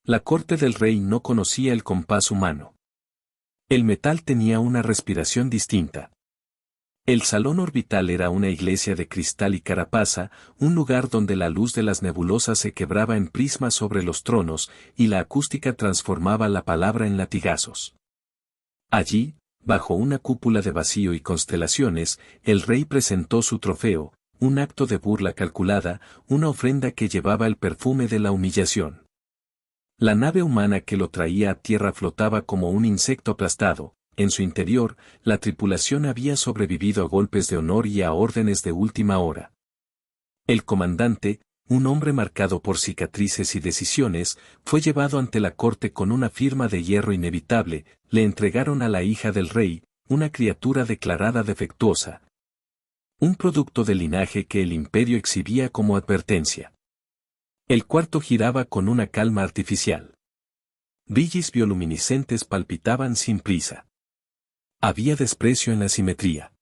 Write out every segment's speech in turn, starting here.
La corte del rey no conocía el compás humano. El metal tenía una respiración distinta. El salón orbital era una iglesia de cristal y carapaza, un lugar donde la luz de las nebulosas se quebraba en prismas sobre los tronos, y la acústica transformaba la palabra en latigazos. Allí, bajo una cúpula de vacío y constelaciones, el rey presentó su trofeo, un acto de burla calculada, una ofrenda que llevaba el perfume de la humillación. La nave humana que lo traía a tierra flotaba como un insecto aplastado. En su interior, la tripulación había sobrevivido a golpes de honor y a órdenes de última hora. El comandante, un hombre marcado por cicatrices y decisiones, fue llevado ante la corte con una firma de hierro inevitable, le entregaron a la hija del rey, una criatura declarada defectuosa. Un producto del linaje que el imperio exhibía como advertencia. El cuarto giraba con una calma artificial. Brillos bioluminiscentes palpitaban sin prisa. Había desprecio en la simetría.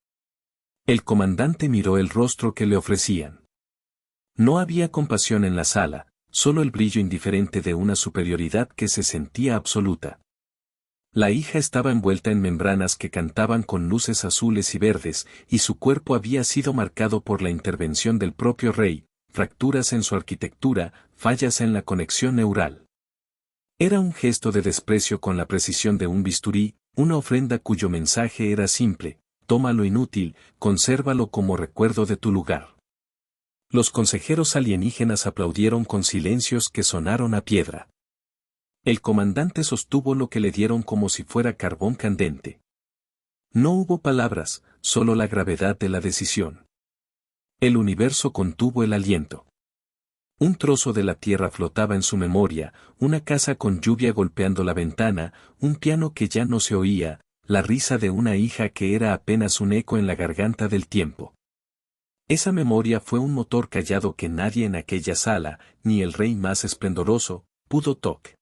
El comandante miró el rostro que le ofrecían. No había compasión en la sala, solo el brillo indiferente de una superioridad que se sentía absoluta. La hija estaba envuelta en membranas que cantaban con luces azules y verdes, y su cuerpo había sido marcado por la intervención del propio rey, fracturas en su arquitectura, fallas en la conexión neural. Era un gesto de desprecio con la precisión de un bisturí, una ofrenda cuyo mensaje era simple: toma lo inútil, consérvalo como recuerdo de tu lugar. Los consejeros alienígenas aplaudieron con silencios que sonaron a piedra. El comandante sostuvo lo que le dieron como si fuera carbón candente. No hubo palabras, solo la gravedad de la decisión. El universo contuvo el aliento. Un trozo de la tierra flotaba en su memoria, una casa con lluvia golpeando la ventana, un piano que ya no se oía, la risa de una hija que era apenas un eco en la garganta del tiempo. Esa memoria fue un motor callado que nadie en aquella sala, ni el rey más esplendoroso, pudo tocar.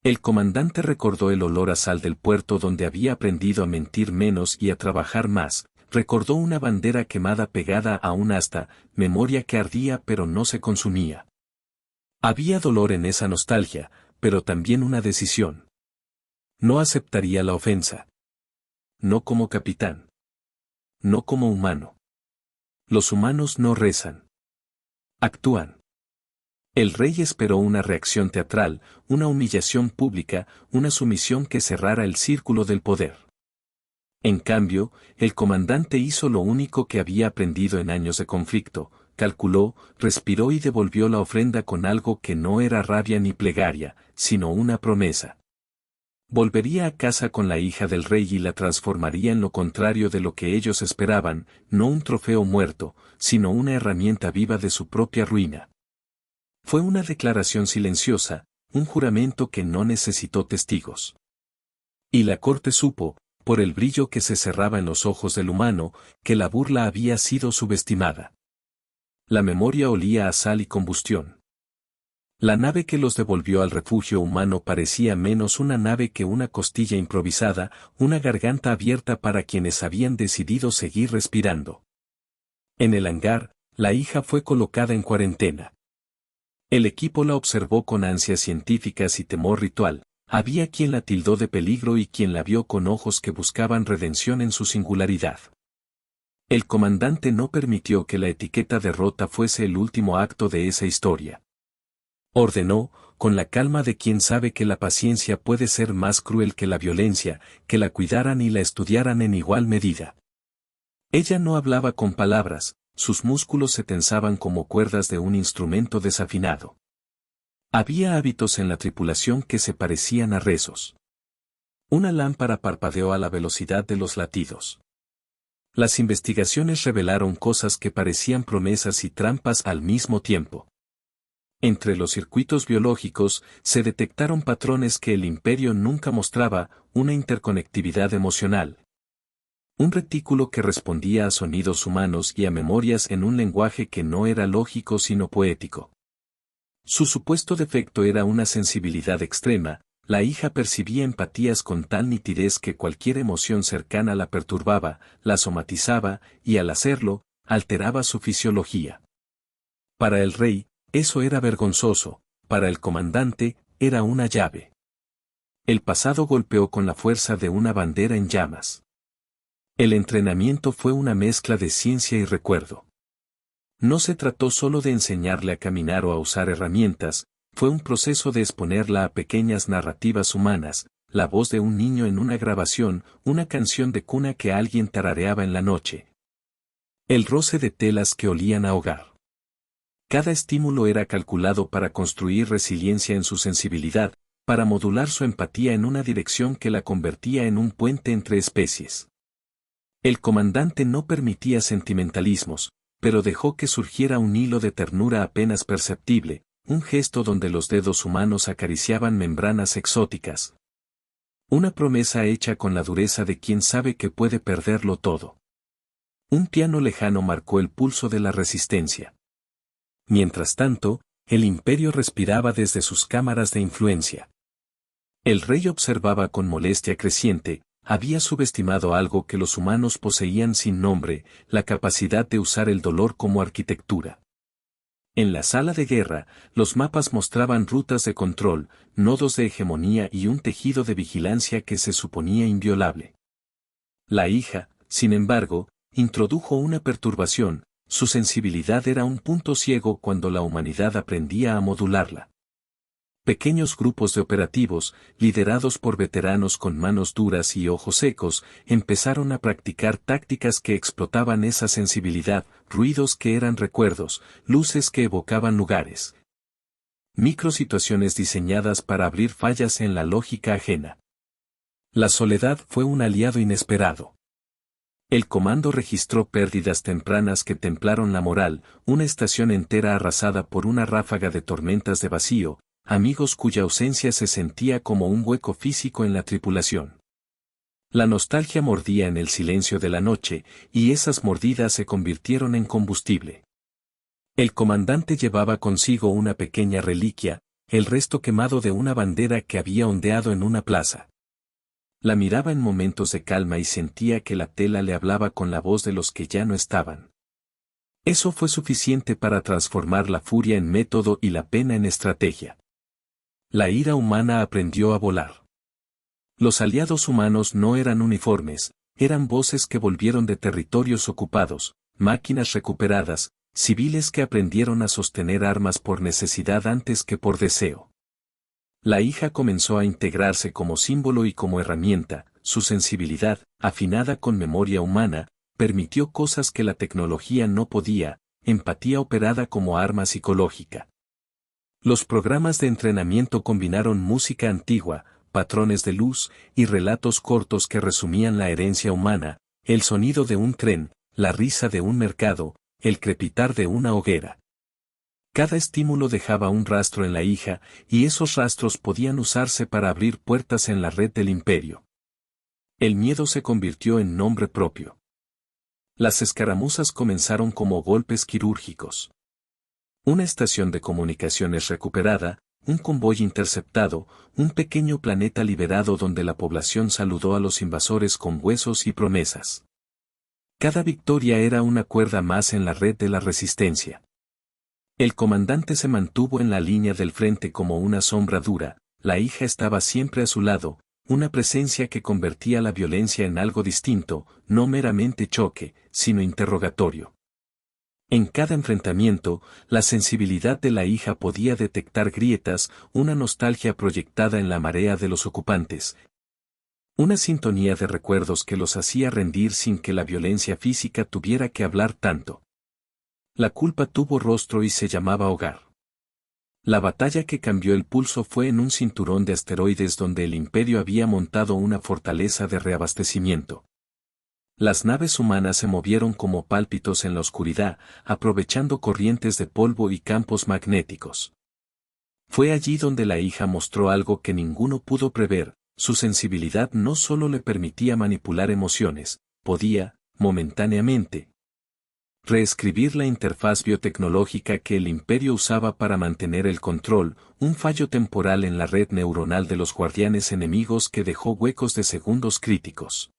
El comandante recordó el olor a sal del puerto donde había aprendido a mentir menos y a trabajar más. Recordó una bandera quemada pegada a un asta, memoria que ardía pero no se consumía. Había dolor en esa nostalgia, pero también una decisión. No aceptaría la ofensa. No como capitán. No como humano. Los humanos no rezan. Actúan. El rey esperó una reacción teatral, una humillación pública, una sumisión que cerrara el círculo del poder. En cambio, el comandante hizo lo único que había aprendido en años de conflicto: calculó, respiró y devolvió la ofrenda con algo que no era rabia ni plegaria, sino una promesa. Volvería a casa con la hija del rey y la transformaría en lo contrario de lo que ellos esperaban, no un trofeo muerto, sino una herramienta viva de su propia ruina. Fue una declaración silenciosa, un juramento que no necesitó testigos. Y la corte supo, por el brillo que se cerraba en los ojos del humano, que la burla había sido subestimada. La memoria olía a sal y combustión. La nave que los devolvió al refugio humano parecía menos una nave que una costilla improvisada, una garganta abierta para quienes habían decidido seguir respirando. En el hangar, la hija fue colocada en cuarentena. El equipo la observó con ansias científicas y temor ritual. Había quien la tildó de peligro y quien la vio con ojos que buscaban redención en su singularidad. El comandante no permitió que la etiqueta derrota fuese el último acto de esa historia. Ordenó, con la calma de quien sabe que la paciencia puede ser más cruel que la violencia, que la cuidaran y la estudiaran en igual medida. Ella no hablaba con palabras, sus músculos se tensaban como cuerdas de un instrumento desafinado. Había hábitos en la tripulación que se parecían a rezos. Una lámpara parpadeó a la velocidad de los latidos. Las investigaciones revelaron cosas que parecían promesas y trampas al mismo tiempo. Entre los circuitos biológicos se detectaron patrones que el imperio nunca mostraba: una interconectividad emocional. Un retículo que respondía a sonidos humanos y a memorias en un lenguaje que no era lógico sino poético. Su supuesto defecto era una sensibilidad extrema. La hija percibía empatías con tal nitidez que cualquier emoción cercana la perturbaba, la somatizaba, y al hacerlo, alteraba su fisiología. Para el rey, eso era vergonzoso; para el comandante, era una llave. El pasado golpeó con la fuerza de una bandera en llamas. El entrenamiento fue una mezcla de ciencia y recuerdo. No se trató solo de enseñarle a caminar o a usar herramientas, fue un proceso de exponerla a pequeñas narrativas humanas, la voz de un niño en una grabación, una canción de cuna que alguien tarareaba en la noche. El roce de telas que olían a hogar. Cada estímulo era calculado para construir resiliencia en su sensibilidad, para modular su empatía en una dirección que la convertía en un puente entre especies. El comandante no permitía sentimentalismos, pero dejó que surgiera un hilo de ternura apenas perceptible, un gesto donde los dedos humanos acariciaban membranas exóticas. Una promesa hecha con la dureza de quien sabe que puede perderlo todo. Un piano lejano marcó el pulso de la resistencia. Mientras tanto, el imperio respiraba desde sus cámaras de influencia. El rey observaba con molestia creciente, había subestimado algo que los humanos poseían sin nombre, la capacidad de usar el dolor como arquitectura. En la sala de guerra, los mapas mostraban rutas de control, nodos de hegemonía y un tejido de vigilancia que se suponía inviolable. La hija, sin embargo, introdujo una perturbación, su sensibilidad era un punto ciego cuando la humanidad aprendía a modularla. Pequeños grupos de operativos, liderados por veteranos con manos duras y ojos secos, empezaron a practicar tácticas que explotaban esa sensibilidad, ruidos que eran recuerdos, luces que evocaban lugares. Microsituaciones diseñadas para abrir fallas en la lógica ajena. La soledad fue un aliado inesperado. El comando registró pérdidas tempranas que templaron la moral, una estación entera arrasada por una ráfaga de tormentas de vacío, amigos cuya ausencia se sentía como un hueco físico en la tripulación. La nostalgia mordía en el silencio de la noche, y esas mordidas se convirtieron en combustible. El comandante llevaba consigo una pequeña reliquia, el resto quemado de una bandera que había ondeado en una plaza. La miraba en momentos de calma y sentía que la tela le hablaba con la voz de los que ya no estaban. Eso fue suficiente para transformar la furia en método y la pena en estrategia. La ira humana aprendió a volar. Los aliados humanos no eran uniformes, eran voces que volvieron de territorios ocupados, máquinas recuperadas, civiles que aprendieron a sostener armas por necesidad antes que por deseo. La hija comenzó a integrarse como símbolo y como herramienta, su sensibilidad, afinada con memoria humana, permitió cosas que la tecnología no podía, empatía operada como arma psicológica. Los programas de entrenamiento combinaron música antigua, patrones de luz, y relatos cortos que resumían la herencia humana, el sonido de un tren, la risa de un mercado, el crepitar de una hoguera. Cada estímulo dejaba un rastro en la hija, y esos rastros podían usarse para abrir puertas en la red del imperio. El miedo se convirtió en nombre propio. Las escaramuzas comenzaron como golpes quirúrgicos. Una estación de comunicaciones recuperada, un convoy interceptado, un pequeño planeta liberado donde la población saludó a los invasores con huesos y promesas. Cada victoria era una cuerda más en la red de la resistencia. El comandante se mantuvo en la línea del frente como una sombra dura, la hija estaba siempre a su lado, una presencia que convertía la violencia en algo distinto, no meramente choque, sino interrogatorio. En cada enfrentamiento, la sensibilidad de la hija podía detectar grietas, una nostalgia proyectada en la marea de los ocupantes. Una sintonía de recuerdos que los hacía rendir sin que la violencia física tuviera que hablar tanto. La culpa tuvo rostro y se llamaba hogar. La batalla que cambió el pulso fue en un cinturón de asteroides donde el imperio había montado una fortaleza de reabastecimiento. Las naves humanas se movieron como pálpitos en la oscuridad, aprovechando corrientes de polvo y campos magnéticos. Fue allí donde la hija mostró algo que ninguno pudo prever, su sensibilidad no solo le permitía manipular emociones, podía, momentáneamente, reescribir la interfaz biotecnológica que el imperio usaba para mantener el control, un fallo temporal en la red neuronal de los guardianes enemigos que dejó huecos de segundos críticos.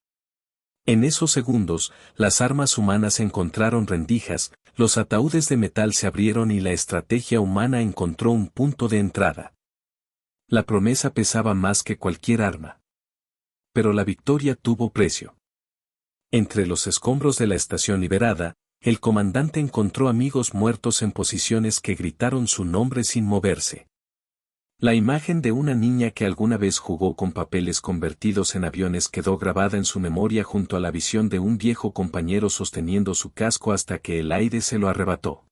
En esos segundos, las armas humanas encontraron rendijas, los ataúdes de metal se abrieron y la estrategia humana encontró un punto de entrada. La promesa pesaba más que cualquier arma. Pero la victoria tuvo precio. Entre los escombros de la estación liberada, el comandante encontró amigos muertos en posiciones que gritaron su nombre sin moverse. La imagen de una niña que alguna vez jugó con papeles convertidos en aviones quedó grabada en su memoria junto a la visión de un viejo compañero sosteniendo su casco hasta que el aire se lo arrebató.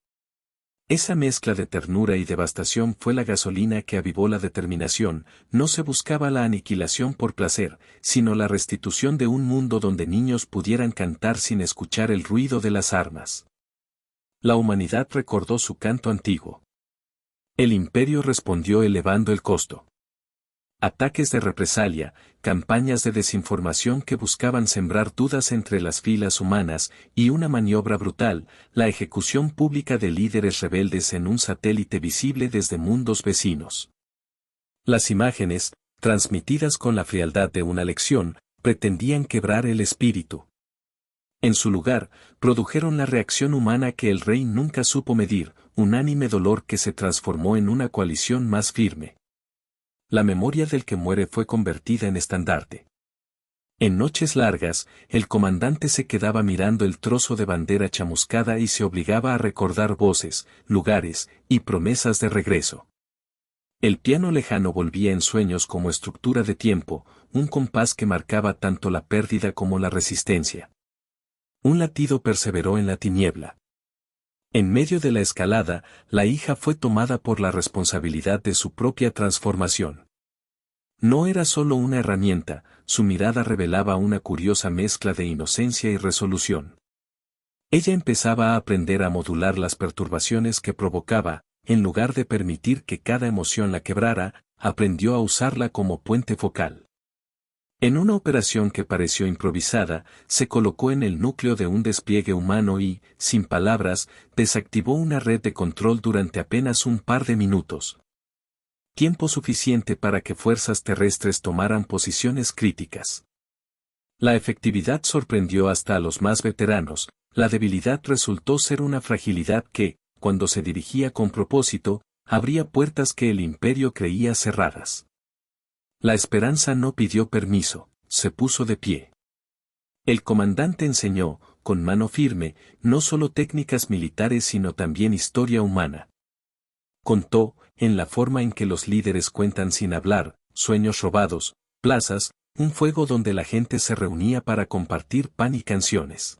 Esa mezcla de ternura y devastación fue la gasolina que avivó la determinación. No se buscaba la aniquilación por placer, sino la restitución de un mundo donde niños pudieran cantar sin escuchar el ruido de las armas. La humanidad recordó su canto antiguo. El imperio respondió elevando el costo. Ataques de represalia, campañas de desinformación que buscaban sembrar dudas entre las filas humanas, y una maniobra brutal, la ejecución pública de líderes rebeldes en un satélite visible desde mundos vecinos. Las imágenes, transmitidas con la frialdad de una lección, pretendían quebrar el espíritu. En su lugar, produjeron la reacción humana que el rey nunca supo medir, unánime dolor que se transformó en una coalición más firme. La memoria del que muere fue convertida en estandarte. En noches largas, el comandante se quedaba mirando el trozo de bandera chamuscada y se obligaba a recordar voces, lugares y promesas de regreso. El piano lejano volvía en sueños como estructura de tiempo, un compás que marcaba tanto la pérdida como la resistencia. Un latido perseveró en la tiniebla. En medio de la escalada, la hija fue tomada por la responsabilidad de su propia transformación. No era solo una herramienta, su mirada revelaba una curiosa mezcla de inocencia y resolución. Ella empezaba a aprender a modular las perturbaciones que provocaba, en lugar de permitir que cada emoción la quebrara, aprendió a usarla como puente focal. En una operación que pareció improvisada, se colocó en el núcleo de un despliegue humano y, sin palabras, desactivó una red de control durante apenas un par de minutos. Tiempo suficiente para que fuerzas terrestres tomaran posiciones críticas. La efectividad sorprendió hasta a los más veteranos, la debilidad resultó ser una fragilidad que, cuando se dirigía con propósito, abría puertas que el imperio creía cerradas. La esperanza no pidió permiso, se puso de pie. El comandante enseñó, con mano firme, no solo técnicas militares sino también historia humana. Contó, en la forma en que los líderes cuentan sin hablar, sueños robados, plazas, un fuego donde la gente se reunía para compartir pan y canciones.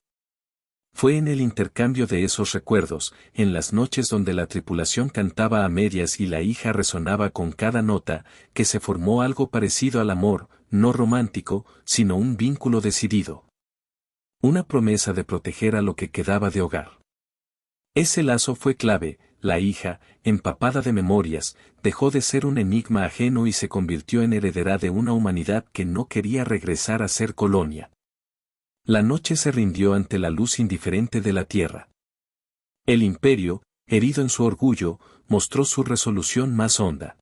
Fue en el intercambio de esos recuerdos, en las noches donde la tripulación cantaba a medias y la hija resonaba con cada nota, que se formó algo parecido al amor, no romántico, sino un vínculo decidido. Una promesa de proteger a lo que quedaba de hogar. Ese lazo fue clave, la hija, empapada de memorias, dejó de ser un enigma ajeno y se convirtió en heredera de una humanidad que no quería regresar a ser colonia. La noche se rindió ante la luz indiferente de la tierra. El imperio, herido en su orgullo, mostró su resolución más honda.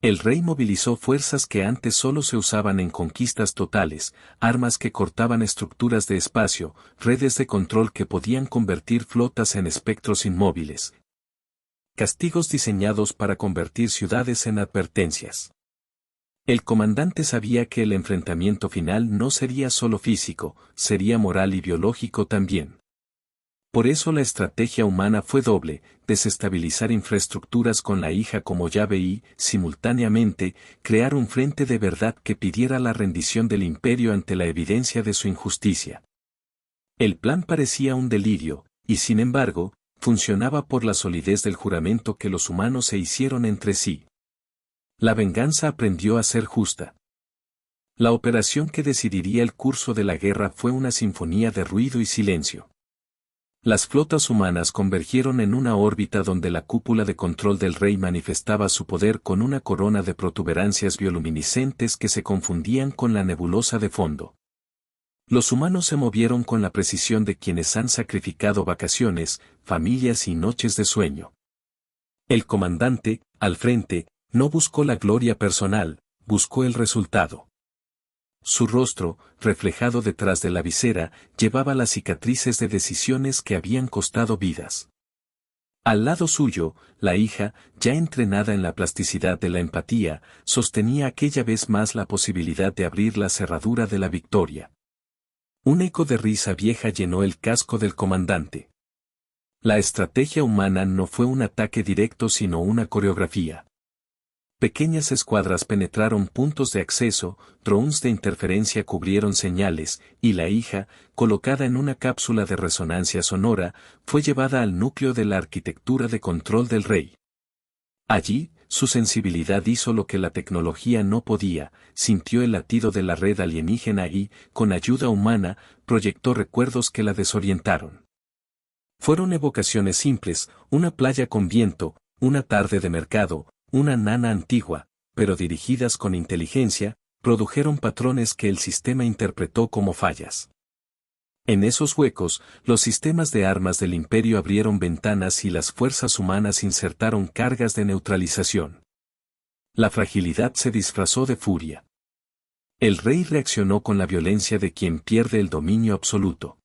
El rey movilizó fuerzas que antes solo se usaban en conquistas totales, armas que cortaban estructuras de espacio, redes de control que podían convertir flotas en espectros inmóviles. Castigos diseñados para convertir ciudades en advertencias. El comandante sabía que el enfrentamiento final no sería solo físico, sería moral y biológico también. Por eso la estrategia humana fue doble, desestabilizar infraestructuras con la hija como llave y, simultáneamente, crear un frente de verdad que pidiera la rendición del imperio ante la evidencia de su injusticia. El plan parecía un delirio, y sin embargo, funcionaba por la solidez del juramento que los humanos se hicieron entre sí. La venganza aprendió a ser justa. La operación que decidiría el curso de la guerra fue una sinfonía de ruido y silencio. Las flotas humanas convergieron en una órbita donde la cúpula de control del rey manifestaba su poder con una corona de protuberancias bioluminiscentes que se confundían con la nebulosa de fondo. Los humanos se movieron con la precisión de quienes han sacrificado vacaciones, familias y noches de sueño. El comandante, al frente, no buscó la gloria personal, buscó el resultado. Su rostro, reflejado detrás de la visera, llevaba las cicatrices de decisiones que habían costado vidas. Al lado suyo, la hija, ya entrenada en la plasticidad de la empatía, sostenía aquella vez más la posibilidad de abrir la cerradura de la victoria. Un eco de risa vieja llenó el casco del comandante. La estrategia humana no fue un ataque directo sino una coreografía. Pequeñas escuadras penetraron puntos de acceso, drones de interferencia cubrieron señales, y la hija, colocada en una cápsula de resonancia sonora, fue llevada al núcleo de la arquitectura de control del rey. Allí, su sensibilidad hizo lo que la tecnología no podía, sintió el latido de la red alienígena y, con ayuda humana, proyectó recuerdos que la desorientaron. Fueron evocaciones simples, una playa con viento, una tarde de mercado, una nana antigua, pero dirigidas con inteligencia, produjeron patrones que el sistema interpretó como fallas. En esos huecos, los sistemas de armas del imperio abrieron ventanas y las fuerzas humanas insertaron cargas de neutralización. La fragilidad se disfrazó de furia. El rey reaccionó con la violencia de quien pierde el dominio absoluto.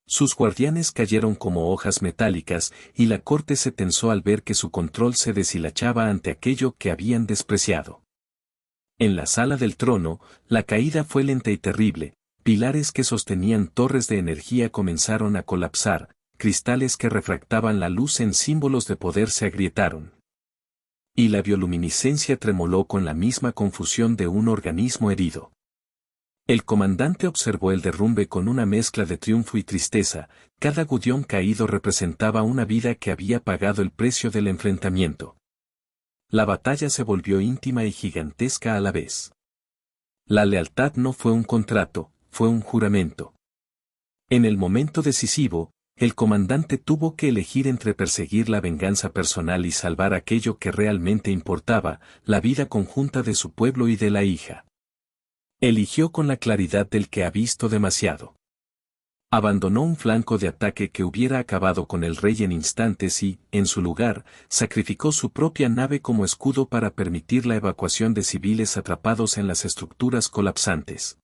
Sus guardianes cayeron como hojas metálicas y la corte se tensó al ver que su control se deshilachaba ante aquello que habían despreciado. En la sala del trono, la caída fue lenta y terrible, pilares que sostenían torres de energía comenzaron a colapsar, cristales que refractaban la luz en símbolos de poder se agrietaron. Y la bioluminiscencia tremoló con la misma confusión de un organismo herido. El comandante observó el derrumbe con una mezcla de triunfo y tristeza, cada gudión caído representaba una vida que había pagado el precio del enfrentamiento. La batalla se volvió íntima y gigantesca a la vez. La lealtad no fue un contrato, fue un juramento. En el momento decisivo, el comandante tuvo que elegir entre perseguir la venganza personal y salvar aquello que realmente importaba, la vida conjunta de su pueblo y de la hija. Eligió con la claridad del que ha visto demasiado. Abandonó un flanco de ataque que hubiera acabado con el rey en instantes y, en su lugar, sacrificó su propia nave como escudo para permitir la evacuación de civiles atrapados en las estructuras colapsantes.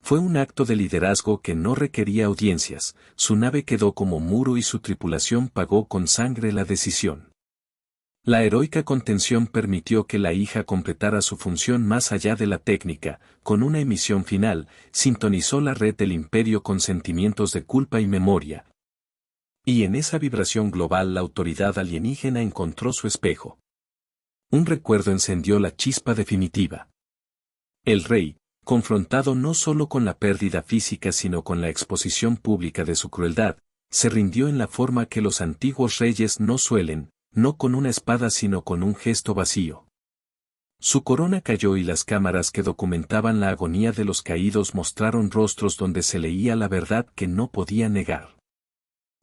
Fue un acto de liderazgo que no requería audiencias, su nave quedó como muro y su tripulación pagó con sangre la decisión. La heroica contención permitió que la hija completara su función más allá de la técnica, con una emisión final, sintonizó la red del imperio con sentimientos de culpa y memoria. Y en esa vibración global la autoridad alienígena encontró su espejo. Un recuerdo encendió la chispa definitiva. El rey, confrontado no solo con la pérdida física sino con la exposición pública de su crueldad, se rindió en la forma que los antiguos reyes no suelen, no con una espada sino con un gesto vacío. Su corona cayó y las cámaras que documentaban la agonía de los caídos mostraron rostros donde se leía la verdad que no podía negar.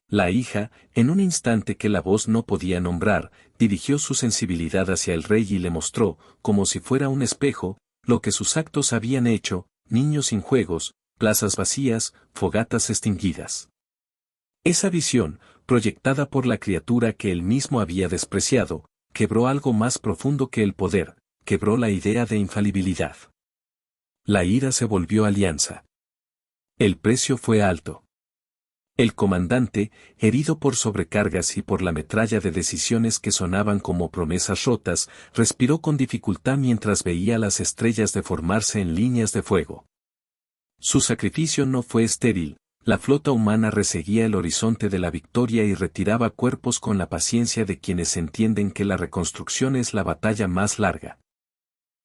La hija, en un instante que la voz no podía nombrar, dirigió su sensibilidad hacia el rey y le mostró, como si fuera un espejo, lo que sus actos habían hecho, niños sin juegos, plazas vacías, fogatas extinguidas. Esa visión, proyectada por la criatura que él mismo había despreciado, quebró algo más profundo que el poder, quebró la idea de infalibilidad. La ira se volvió alianza. El precio fue alto. El comandante, herido por sobrecargas y por la metralla de decisiones que sonaban como promesas rotas, respiró con dificultad mientras veía las estrellas deformarse en líneas de fuego. Su sacrificio no fue estéril. La flota humana reseguía el horizonte de la victoria y retiraba cuerpos con la paciencia de quienes entienden que la reconstrucción es la batalla más larga.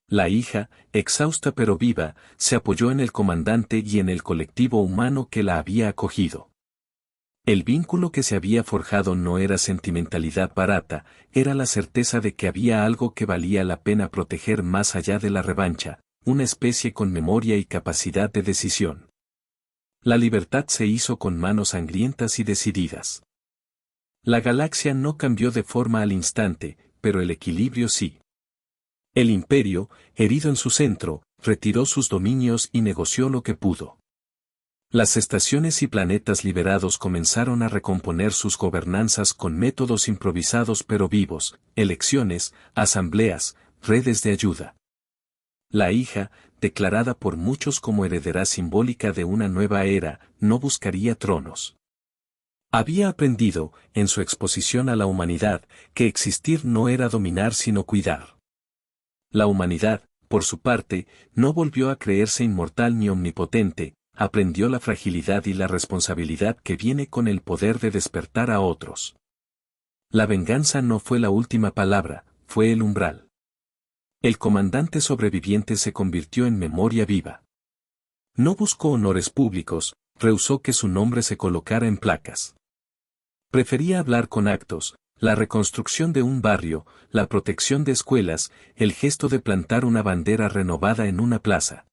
La hija, exhausta pero viva, se apoyó en el comandante y en el colectivo humano que la había acogido. El vínculo que se había forjado no era sentimentalidad barata, era la certeza de que había algo que valía la pena proteger más allá de la revancha, una especie con memoria y capacidad de decisión. La libertad se hizo con manos sangrientas y decididas. La galaxia no cambió de forma al instante, pero el equilibrio sí. El imperio, herido en su centro, retiró sus dominios y negoció lo que pudo. Las estaciones y planetas liberados comenzaron a recomponer sus gobernanzas con métodos improvisados pero vivos, elecciones, asambleas, redes de ayuda. La hija, declarada por muchos como heredera simbólica de una nueva era, no buscaría tronos. Había aprendido, en su exposición a la humanidad, que existir no era dominar sino cuidar. La humanidad, por su parte, no volvió a creerse inmortal ni omnipotente, aprendió la fragilidad y la responsabilidad que viene con el poder de despertar a otros. La venganza no fue la última palabra, fue el umbral. El comandante sobreviviente se convirtió en memoria viva. No buscó honores públicos, rehusó que su nombre se colocara en placas. Prefería hablar con actos, la reconstrucción de un barrio, la protección de escuelas, el gesto de plantar una bandera renovada en una plaza.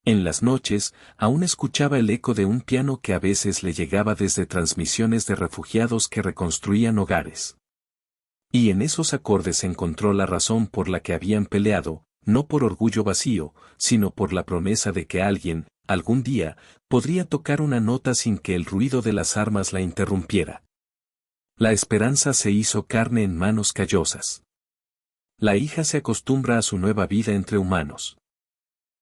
En las noches, aún escuchaba el eco de un piano que a veces le llegaba desde transmisiones de refugiados que reconstruían hogares. Y en esos acordes encontró la razón por la que habían peleado, no por orgullo vacío, sino por la promesa de que alguien, algún día, podría tocar una nota sin que el ruido de las armas la interrumpiera. La esperanza se hizo carne en manos callosas. La hija se acostumbra a su nueva vida entre humanos.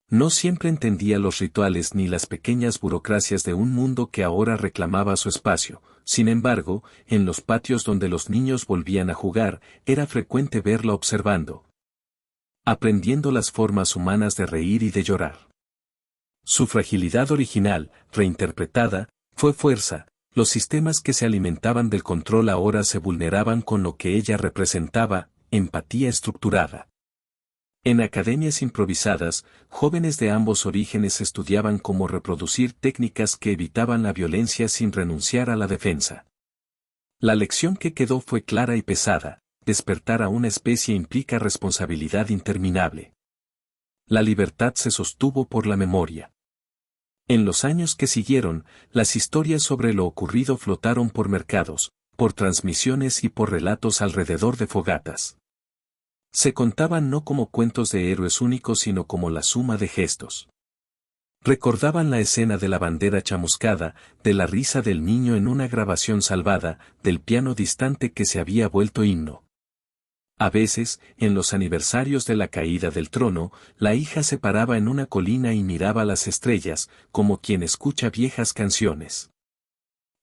No siempre entendía los rituales ni las pequeñas burocracias de un mundo que ahora reclamaba su espacio. Sin embargo, en los patios donde los niños volvían a jugar, era frecuente verla observando, aprendiendo las formas humanas de reír y de llorar. Su fragilidad original, reinterpretada, fue fuerza. Los sistemas que se alimentaban del control ahora se vulneraban con lo que ella representaba, empatía estructurada. En academias improvisadas, jóvenes de ambos orígenes estudiaban cómo reproducir técnicas que evitaban la violencia sin renunciar a la defensa. La lección que quedó fue clara y pesada: despertar a una especie implica responsabilidad interminable. La libertad se sostuvo por la memoria. En los años que siguieron, las historias sobre lo ocurrido flotaron por mercados, por transmisiones y por relatos alrededor de fogatas. Se contaban no como cuentos de héroes únicos sino como la suma de gestos. Recordaban la escena de la bandera chamuscada, de la risa del niño en una grabación salvada, del piano distante que se había vuelto himno. A veces, en los aniversarios de la caída del trono, la hija se paraba en una colina y miraba las estrellas, como quien escucha viejas canciones.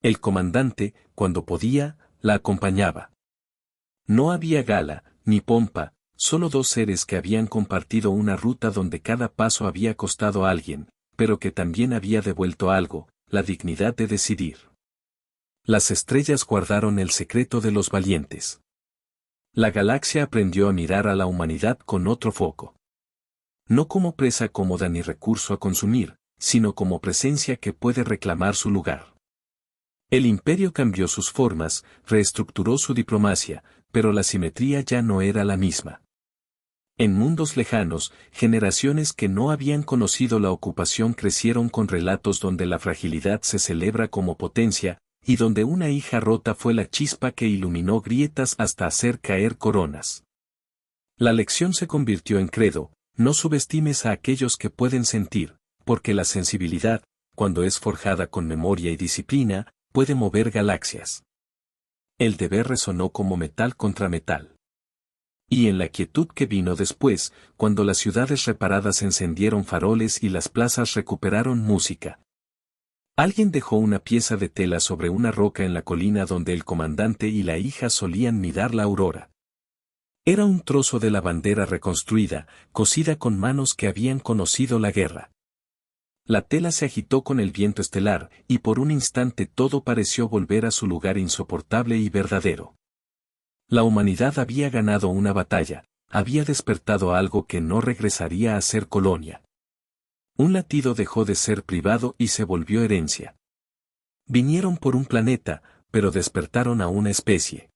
El comandante, cuando podía, la acompañaba. No había gala, ni pompa, solo dos seres que habían compartido una ruta donde cada paso había costado a alguien, pero que también había devuelto algo: la dignidad de decidir. Las estrellas guardaron el secreto de los valientes. La galaxia aprendió a mirar a la humanidad con otro foco. No como presa cómoda ni recurso a consumir, sino como presencia que puede reclamar su lugar. El imperio cambió sus formas, reestructuró su diplomacia, pero la simetría ya no era la misma. En mundos lejanos, generaciones que no habían conocido la ocupación crecieron con relatos donde la fragilidad se celebra como potencia, y donde una hija rota fue la chispa que iluminó grietas hasta hacer caer coronas. La lección se convirtió en credo: no subestimes a aquellos que pueden sentir, porque la sensibilidad, cuando es forjada con memoria y disciplina, puede mover galaxias. El deber resonó como metal contra metal. Y en la quietud que vino después, cuando las ciudades reparadas encendieron faroles y las plazas recuperaron música, alguien dejó una pieza de tela sobre una roca en la colina donde el comandante y la hija solían mirar la aurora. Era un trozo de la bandera reconstruida, cosida con manos que habían conocido la guerra. La tela se agitó con el viento estelar, y por un instante todo pareció volver a su lugar insoportable y verdadero. La humanidad había ganado una batalla, había despertado algo que no regresaría a ser colonia. Un latido dejó de ser privado y se volvió herencia. Vinieron por un planeta, pero despertaron a una especie.